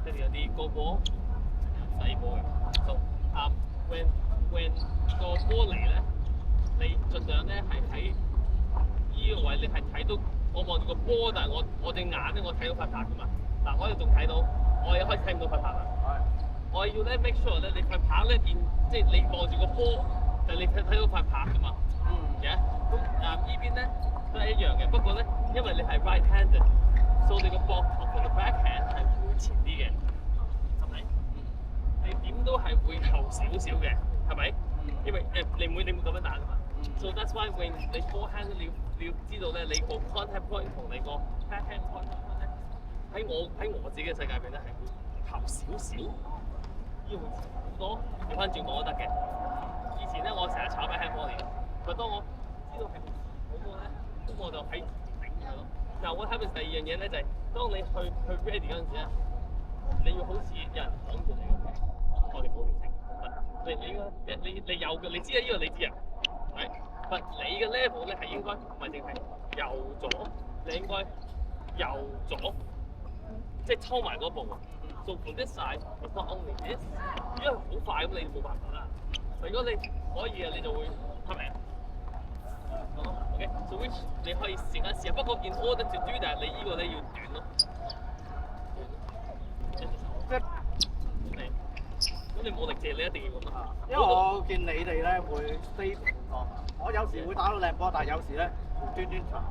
即係有啲高波、細波嘅。So when 個波嚟咧，你盡量咧係喺依個位，你係睇到我望住個波，但係我隻眼咧我睇到塊拍㗎嘛。嗱，我哋仲睇到，我又開始睇唔到塊拍啦。我要咧 make sure 咧，你塊拍咧變，即係你望住個波，但係你睇到塊拍㗎嘛。嘅，咁依邊咧都係一樣嘅，不過咧，因為你係 right-handed， 所以你個膊頭同個 backhand 係會前啲嘅，係咪？你點都係會後少少嘅，係咪？因為你唔會咁樣打㗎嘛。So that's why when 你 forehand 你要知道咧，你個 contact point 同你個 backhand contact point 咧，喺我自己嘅世界入邊咧係會後少少，呢個好多調翻轉我都得嘅。以前咧我成日炒 backhand volley，但當我知道係好多咧，咁我就喺頂佢咯。嗱，我睇到第二樣嘢咧就係、當你去 ready 嗰陣時咧，你要好似有人擋住你咁嘅，我哋冇調整。你應該你有嘅，你知啊，呢個你知啊，係。但你嘅 level 咧係應該唔係淨係右左，你應該右左，即係抽埋嗰步啊。So from this side, it's not only this， 因為好快咁你冇辦法啦。如果你可以啊，你就會係咪啊？OK，so which 你可以試一試啊。不過 in order to do that， 你呢個咧要短咯。咁你冇力借，你一定要咁啊。因為我見你哋咧會 stay 好多，我有時會打到靚波，但係有時咧端端長。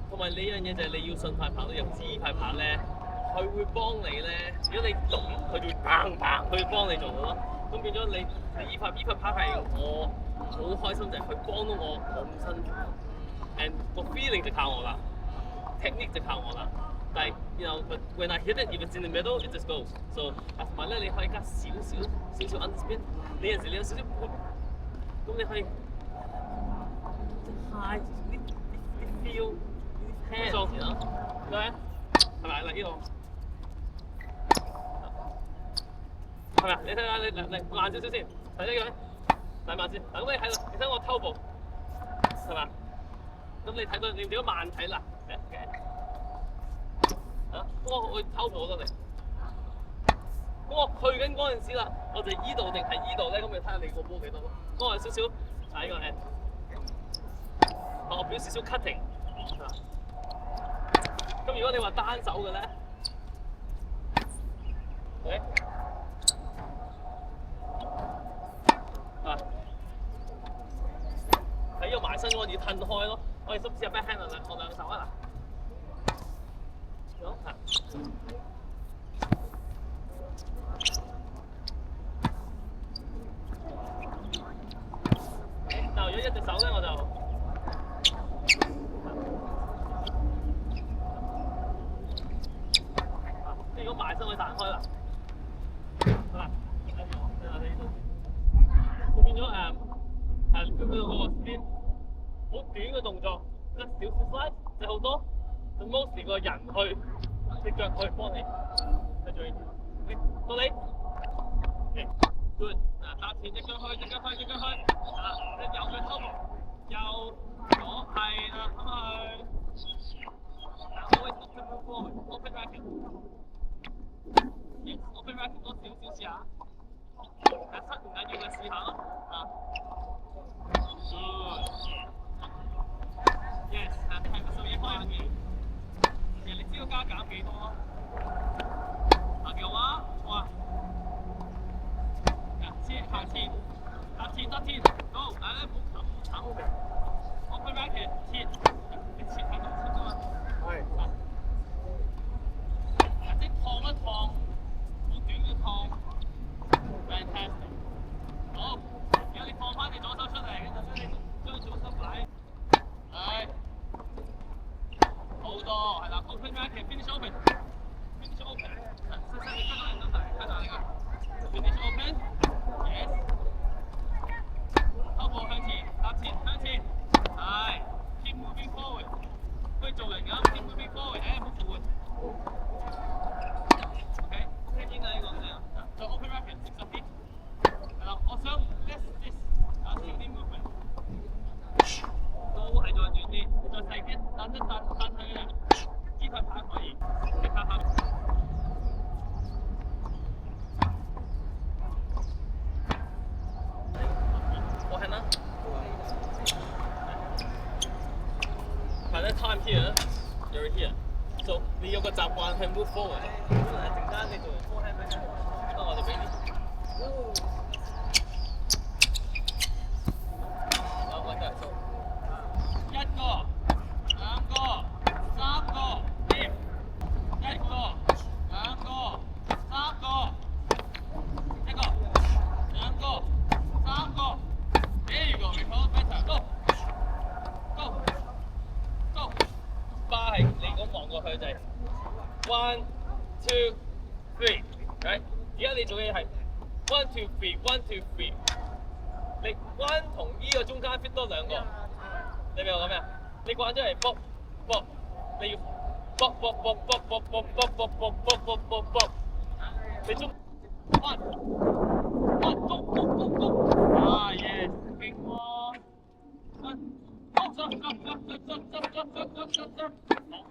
同埋呢樣嘢就係你要信塊拍都有知塊拍咧，佢會幫你咧。如果你懂，佢就會砰砰，佢會幫你做到咯。咁變咗你依塊拍係我好開心，就係佢幫到我冇咁辛苦。And 個 feeling 就靠我啦 ，technique 就靠我啦。但係，but when I hit it, if it's in the middle, it just goes. So 同埋咧，你可以加少少 underspin。你有時你有少少盤，咁你可以high 啲 feel 啲 hand 咯，係咪？係咪？嗱呢度係咪？你睇下你慢少少先，睇呢個，睇慢先。嗱咁你喺度，你睇我偷步，係嘛？咁你睇到你點樣慢睇啦？咁我會偷步得你。咁我去緊嗰陣時啦，我就依度定係依度咧？咁你睇下你個波幾多咯？咁我有少少睇個 end， 我表少少 cutting。咁如果你話單手嘅咧，OK， 喺呢個埋身我要褪開咯。我哋試下 backhand 我兩手啊嗱。嗱，如果一隻手咧，我就即係如果埋身可以彈開啦，好啦，咁變咗佢嗰個 spin 好短嘅動作，一少少 slide 就好多。就 mostly 個人去，隻腳去幫你，係最到你 ，good， 搭前隻腳去，隻腳去，隻腳去，你右腳偷步，右左係啦，咁去，always open forward，open racket，open racket 多少少試下，失唔緊要嘅試下咯，good，yes， 係個數嘢開嘅。你知道加減幾多咯？有啊，哇！下前，得前，好，嗱咧唔好炒好嘅。Open racket， 前，你前係咁前㗎嘛？係。即係燙一燙，好短嘅燙 ，fantastic。好，而家你放翻你左手出嚟，跟住將左手擺，係。好多係啦 ，open racket finish open，科嘅啫。陣間你做完科係咪？得我哋俾啲。有冇得數？一個、兩個、三個，掂。一個、兩個、三個，一個、兩個、三個。There you go, we hold better. Go, go, go. 巴係你咁望過去就係 one, two, three, right？而家你做嘢係 one, two, three, one, two, three。你彎同呢個中間 fit 多兩個，你明我講咩啊？你慣咗係卜卜，你要卜卜卜卜卜卜卜卜卜卜卜卜卜，你中彎彎谷谷谷谷，啊耶，勁喎！好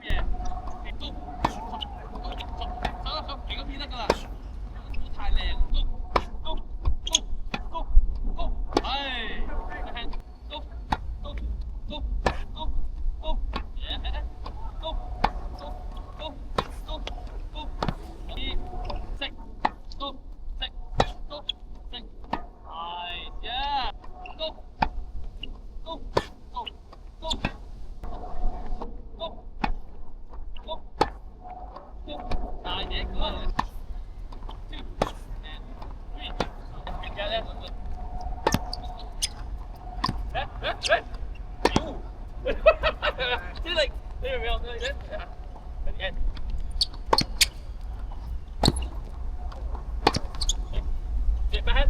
嘢，你谷手幾個片得㗎啦，唔好太靚，谷谷谷谷谷，係，谷谷谷谷谷，耶，谷谷谷谷谷，食谷食谷食，係呀，谷谷谷谷谷谷谷，大嘢㗎。即係你明唔明啊？你擺喺